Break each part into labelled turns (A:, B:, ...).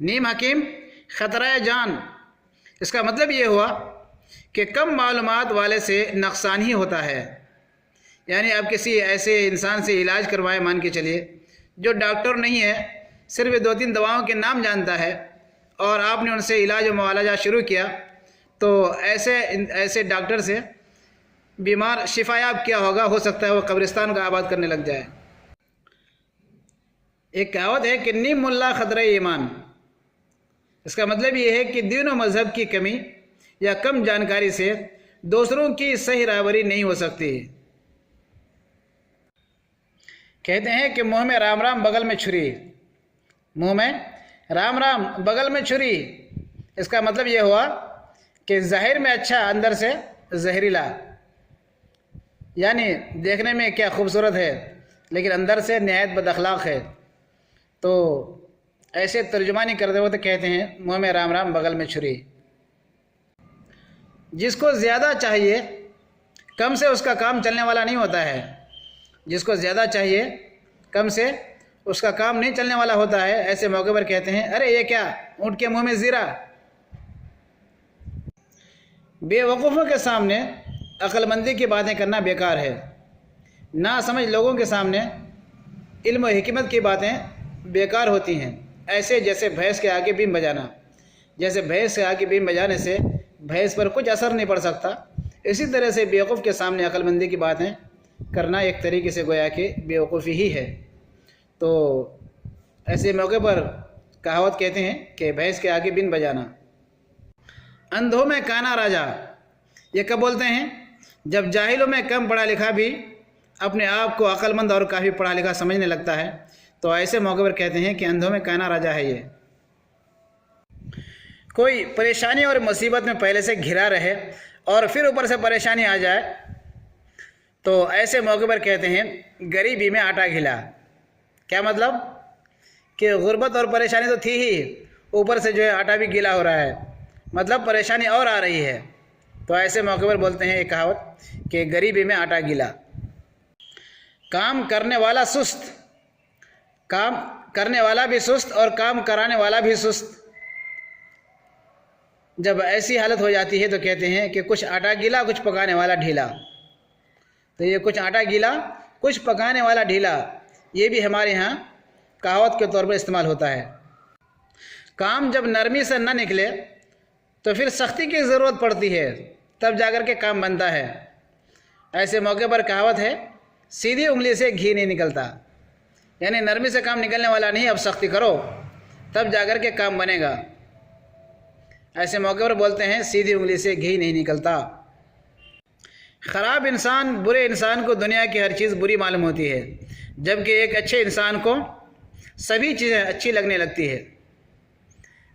A: نیم حکیم خطرہ جان، اس کا مطلب یہ ہوا کہ کم معلومات والے سے نقصان ہی ہوتا ہے۔ یعنی آپ کسی ایسے انسان سے علاج کروائیں، مان کے چلیے جو ڈاکٹر نہیں ہے، صرف 2-3 دواؤں کے نام جانتا ہے، اور آپ نے ان سے علاج و معالجہ شروع کیا، تو ایسے ڈاکٹر سے بیمار شفایاب کیا ہوگا؟ ہو سکتا ہے وہ قبرستان کا آباد کرنے لگ جائے۔ ایک کہاوت ہے کہ نیم ملا خطرہ ایمان، اس کا مطلب یہ ہے کہ دین و مذہب کی کمی یا کم جانکاری سے دوسروں کی صحیح رہبری نہیں ہو سکتی۔ کہتے ہیں کہ منہ میں رام رام بغل میں چھری، منہ میں رام رام بغل میں چھری، اس کا مطلب یہ ہوا کہ ظاہر میں اچھا، اندر سے زہریلا، یعنی دیکھنے میں کیا خوبصورت ہے لیکن اندر سے نہایت بد اخلاق ہے۔ تو ایسے ترجمانی کرتے ہوئے تو کہتے ہیں منہ میں رام رام بغل میں چھری۔ جس کو زیادہ چاہیے کم سے اس کا کام چلنے والا نہیں ہوتا ہے، جس کو زیادہ چاہیے کم سے اس کا کام نہیں چلنے والا ہوتا ہے۔ ایسے موقع پر کہتے ہیں ارے یہ کیا، اونٹ کے منہ میں زیرہ۔ بے وقوفوں کے سامنے عقل مندی کی باتیں کرنا بیکار ہے، نا سمجھ لوگوں کے سامنے علم و حکمت کی باتیں بیکار ہوتی ہیں۔ ایسے جیسے بھینس کے آگے بیم بجانا، جیسے بھینس کے آگے بیم بجانے سے بھینس پر کچھ اثر نہیں پڑ سکتا، اسی طرح سے بیوقوف کے سامنے عقل مندی کی باتیں کرنا ایک طریقے سے گویا کہ بیوقوفی ہی ہے۔ تو ایسے موقع پر کہاوت کہتے ہیں کہ بھینس کے آگے بین بجانا۔ اندھوں میں کانا راجا، یہ کب بولتے ہیں؟ جب جاہلوں میں کم پڑھا لکھا بھی اپنے آپ کو عقل مند اور کافی پڑھا لکھا سمجھنے لگتا ہے، تو ایسے موقع پر کہتے ہیں کہ اندھوں میں کانا راجا ہے۔ یہ کوئی پریشانی اور مصیبت میں پہلے سے گھرا رہے اور پھر اوپر سے پریشانی آ جائے، تو ایسے موقع پر کہتے ہیں غریبی میں آٹا گھلا۔ کیا مطلب؟ کہ غربت اور پریشانی تو تھی ہی، اوپر سے جو ہے آٹا بھی گیلا ہو رہا ہے، مطلب پریشانی اور آ رہی ہے۔ تو ایسے موقع پر بولتے ہیں ایک کہاوت کہ غریبی میں آٹا گیلا۔ کام کرنے والا سست، کام کرنے والا بھی سست اور کام کرانے والا بھی سست۔ جب ایسی حالت ہو جاتی ہے تو کہتے ہیں کہ کچھ آٹا گیلا کچھ پکانے والا ڈھیلا۔ تو یہ کچھ آٹا گیلا کچھ پکانے والا ڈھیلا، یہ بھی ہمارے ہاں کہاوت کے طور پر استعمال ہوتا ہے۔ کام جب نرمی سے نہ نکلے تو پھر سختی کی ضرورت پڑتی ہے، تب جا کر کے کام بنتا ہے۔ ایسے موقع پر کہاوت ہے سیدھی انگلی سے گھی نہیں نکلتا، یعنی نرمی سے کام نکلنے والا نہیں، اب سختی کرو تب جا کر کے کام بنے گا۔ ایسے موقع پر بولتے ہیں سیدھی انگلی سے گھی نہیں نکلتا۔ خراب انسان برے انسان کو دنیا کی ہر چیز بری معلوم ہوتی ہے، جبکہ ایک اچھے انسان کو سبھی چیزیں اچھی لگنے لگتی ہے۔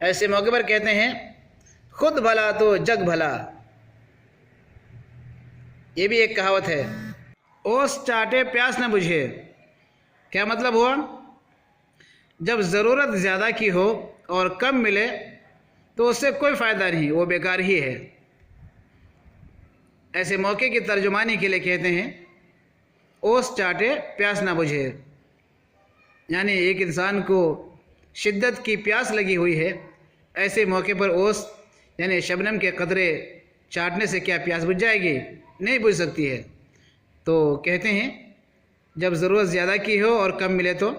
A: ایسے موقع پر کہتے ہیں خود بھلا تو جگ بھلا، یہ بھی ایک کہاوت ہے۔ اوس چاٹے پیاس نہ بجھے، کیا مطلب ہوا؟ جب ضرورت زیادہ کی ہو اور کم ملے تو اس سے کوئی فائدہ نہیں، وہ بیکار ہی ہے۔ ایسے موقع کی ترجمانی کے لیے کہتے ہیں اوس چاٹے پیاس نہ بجھے، یعنی ایک انسان کو شدت کی پیاس لگی ہوئی ہے، ایسے موقع پر اوس یعنی شبنم کے قطرے چاٹنے سے کیا پیاس بجھ جائے گی؟ نہیں بجھ سکتی ہے۔ تو کہتے ہیں جب ضرورت زیادہ کی ہو اور کم ملے تو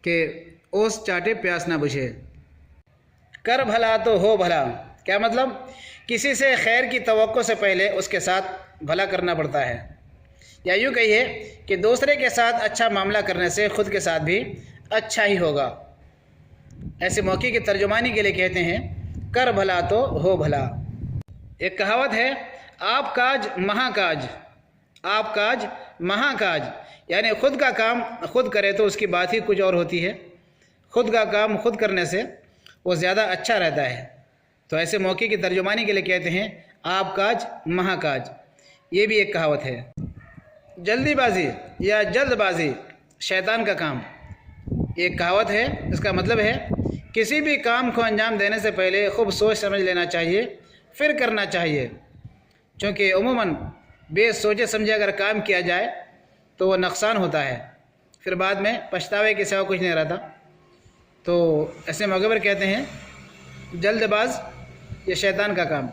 A: کہ اوس چاٹے پیاس نہ بجھے۔ کر بھلا تو ہو بھلا، کیا مطلب؟ کسی سے خیر کی توقع سے پہلے اس کے ساتھ بھلا کرنا پڑتا ہے، یا یوں کہیے کہ دوسرے کے ساتھ اچھا معاملہ کرنے سے خود کے ساتھ بھی اچھا ہی ہوگا۔ ایسے موقع کی ترجمانی کے لیے کہتے ہیں کر بھلا تو ہو بھلا۔ ایک کہاوت ہے آپ کاج مہا کاج، آپ کاج مہا کاج، یعنی خود کا کام خود کرے تو اس کی بات ہی کچھ اور ہوتی ہے، خود کا کام خود کرنے سے وہ زیادہ اچھا رہتا ہے۔ تو ایسے موقع کی ترجمانی کے لیے کہتے ہیں آپ کاج مہا کاج، یہ بھی ایک کہاوت ہے۔ جلدی بازی یا جلد بازی شیطان کا کام، ایک کہاوت ہے، اس کا مطلب ہے کسی بھی کام کو انجام دینے سے پہلے خوب سوچ سمجھ لینا چاہیے، پھر کرنا چاہیے، چونکہ عموماً بے سوچے سمجھے اگر کام کیا جائے تو وہ نقصان ہوتا ہے، پھر بعد میں پچھتاوے کے سوا کچھ نہیں رہتا۔ تو ایسے موقع پر کہتے ہیں جلد باز یہ شیطان کا کام۔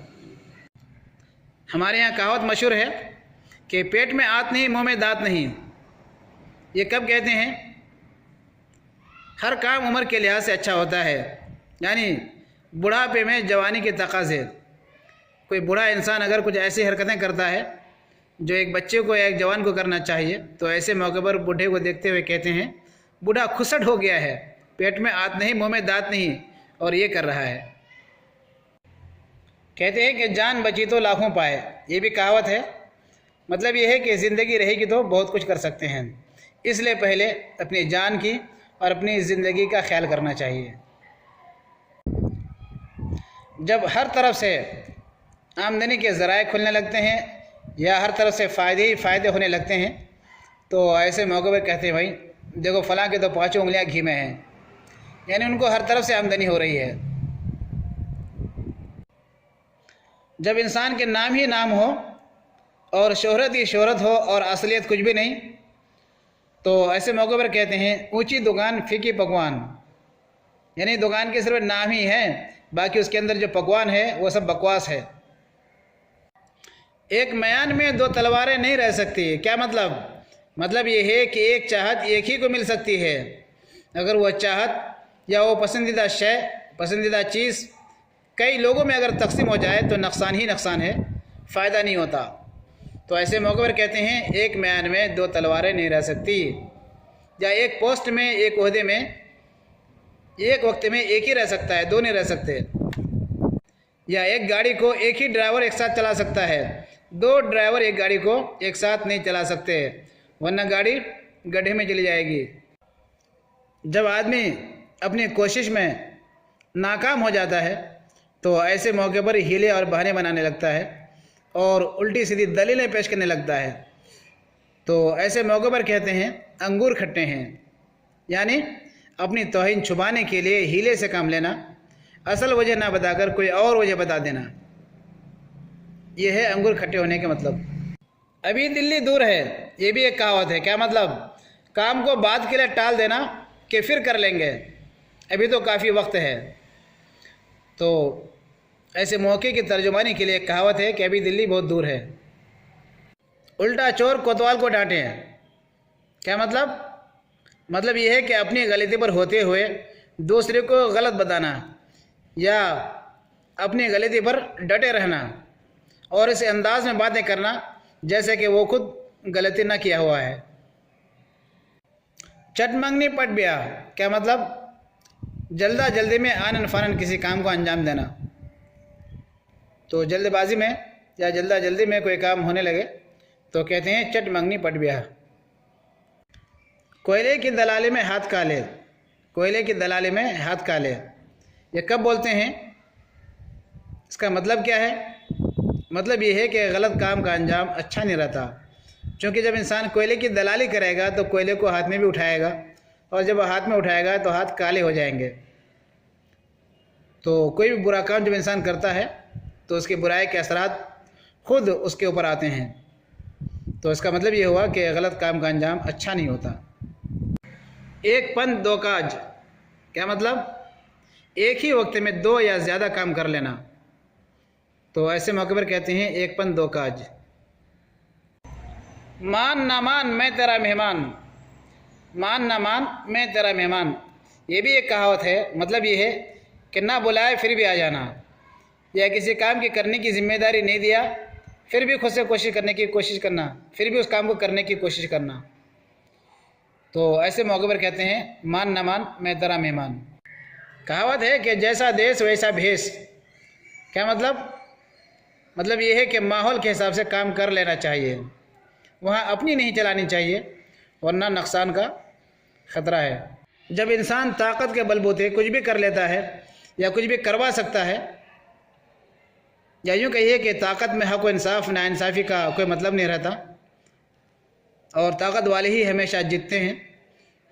A: ہمارے یہاں کہاوت مشہور ہے کہ پیٹ میں آت نہیں منہ میں دانت نہیں۔ یہ کب کہتے ہیں؟ ہر کام عمر کے لحاظ سے اچھا ہوتا ہے، یعنی بڑھاپے میں جوانی کے تقاضے۔ کوئی بوڑھا انسان اگر کچھ ایسی حرکتیں کرتا ہے جو ایک بچے کو یا ایک جوان کو کرنا چاہیے، تو ایسے موقع پر بوڑھے کو دیکھتے ہوئے کہتے ہیں بوڑھا کھسٹ ہو گیا ہے، پیٹ میں آت نہیں منہ میں دانت نہیں، اور یہ کر رہا ہے۔ کہتے ہیں کہ جان بچی تو لاکھوں پائے، یہ بھی کہاوت ہے۔ مطلب یہ ہے کہ زندگی رہے گی تو بہت کچھ کر سکتے ہیں، اس لیے پہلے اپنی جان کی اور اپنی زندگی کا خیال کرنا چاہیے۔ جب ہر طرف سے آمدنی کے ذرائع کھلنے لگتے ہیں یا ہر طرف سے فائدے ہی فائدے ہونے لگتے ہیں، تو ایسے موقع پر کہتے ہیں بھائی دیکھو فلاں کے تو 5 انگلیاں گھی میں ہیں، یعنی ان کو ہر طرف سے آمدنی ہو رہی ہے۔ جب انسان کے نام ہی نام ہو اور شہرت ہی شہرت ہو اور اصلیت کچھ بھی نہیں، تو ایسے موقع پر کہتے ہیں اونچی دکان پھیکی پکوان، یعنی دکان کے صرف نام ہی ہے، باقی اس کے اندر جو پکوان ہے وہ سب بکواس ہے۔ ایک میان میں 2 تلواریں نہیں رہ سکتی۔ کیا مطلب؟ مطلب یہ ہے کہ ایک چاہت ایک ہی کو مل سکتی ہے، اگر وہ چاہت یا وہ پسندیدہ شے، پسندیدہ چیز کئی لوگوں میں اگر تقسیم ہو جائے تو نقصان ہی نقصان ہے، فائدہ نہیں ہوتا۔ تو ایسے موقع پر کہتے ہیں ایک میان میں 2 تلواریں نہیں رہ سکتی، یا ایک پوسٹ میں ایک عہدے میں ایک وقت میں ایک ہی رہ سکتا ہے، 2 نہیں رہ سکتے۔ یا ایک گاڑی کو ایک ہی ڈرائیور ایک ساتھ چلا سکتا ہے، 2 ڈرائیور ایک گاڑی کو ایک ساتھ نہیں چلا سکتے، ورنہ گاڑی گڈھے میں چلی جائے گی۔ جب آدمی اپنی کوشش میں ناکام ہو جاتا ہے تو ایسے موقع پر ہیلے اور بہانے بنانے لگتا ہے اور الٹی سیدھی دلیلیں پیش کرنے لگتا ہے۔ تو ایسے موقع پر کہتے ہیں انگور کھٹے ہیں، یعنی اپنی توہین چھپانے کے لیے ہیلے سے کام لینا، اصل وجہ نہ بتا کر کوئی اور وجہ بتا دینا، یہ ہے انگور کھٹے ہونے کا مطلب۔ ابھی دلی دور ہے، یہ بھی ایک کہاوت ہے۔ کیا مطلب؟ کام کو بعد کے لیے ٹال دینا کہ پھر کر لیں گے، ابھی تو کافی وقت ہے۔ تو ایسے موقع کی ترجمانی کے لیے ایک کہاوت ہے کہ ابھی دلی بہت دور ہے۔ الٹا چور کوتوال کو ڈانٹے ہیں۔ کیا مطلب؟ مطلب یہ ہے کہ اپنی غلطی پر ہوتے ہوئے دوسرے کو غلط بتانا، یا اپنی غلطی پر ڈٹے رہنا اور اس انداز میں باتیں کرنا جیسے کہ وہ خود غلطی نہ کیا ہوا ہے۔ چٹ منگنی پٹ بیا، کیا مطلب؟ جلدہ جلدی میں آنن فانن کسی کام کو انجام دینا۔ تو جلد بازی میں یا جلدہ جلدی میں کوئی کام ہونے لگے تو کہتے ہیں چٹ منگنی پٹ بیا۔ کوئلے کی دلالی میں ہاتھ کالے، کوئلے کی دلالی میں ہاتھ کالے، یہ کب بولتے ہیں؟ اس کا مطلب کیا ہے؟ مطلب یہ ہے کہ غلط کام کا انجام اچھا نہیں رہتا، چونکہ جب انسان کوئلے کی دلالی کرے گا تو کوئلے کو ہاتھ میں بھی اٹھائے گا، اور جب وہ ہاتھ میں اٹھائے گا تو ہاتھ کالے ہو جائیں گے۔ تو کوئی بھی برا کام جب انسان کرتا ہے تو اس کی برائی کے اثرات خود اس کے اوپر آتے ہیں، تو اس کا مطلب یہ ہوا کہ غلط کام کا انجام اچھا نہیں ہوتا۔ ایک پن 2 کاج، کیا مطلب؟ ایک ہی وقت میں 2 یا زیادہ کام کر لینا۔ تو ایسے موقع پر کہتے ہیں ایک پن 2 کاج۔ مان نہ مان میں تیرا مہمان، مان نہ مان میں تیرا مہمان، یہ بھی ایک کہاوت ہے۔ مطلب یہ ہے کہ نہ بلائے پھر بھی آ جانا، یا کسی کام کی کرنے کی ذمہ داری نہیں دیا پھر بھی خود سے کوشش کرنے کی کوشش کرنا، پھر بھی اس کام کو کرنے کی کوشش کرنا۔ تو ایسے موقع پر کہتے ہیں مان نہ مان میں تیرا مہمان۔ کہاوت ہے کہ جیسا دیس ویسا بھیس، کیا مطلب؟ مطلب یہ ہے کہ ماحول کے حساب سے کام کر لینا چاہیے، وہاں اپنی نہیں چلانی چاہیے، ورنہ نقصان کا خطرہ ہے۔ جب انسان طاقت کے بلبوتے کچھ بھی کر لیتا ہے یا کچھ بھی کروا سکتا ہے، یا یوں کہیے کہ طاقت میں حق و انصاف ناانصافی کا کوئی مطلب نہیں رہتا، اور طاقت والے ہی ہمیشہ جیتتے ہیں،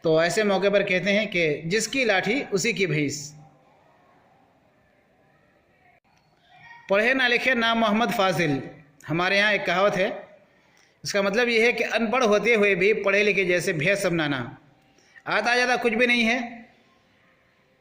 A: تو ایسے موقع پر کہتے ہیں کہ جس کی لاٹھی اسی کی بھینس۔ پڑھے نہ لکھے نام محمد فاضل، ہمارے یہاں ایک کہاوت ہے، اس کا مطلب یہ ہے کہ ان پڑھ ہوتے ہوئے بھی پڑھے لکھے جیسے بھینس سمجھنا، آتا جاتا کچھ بھی نہیں ہے،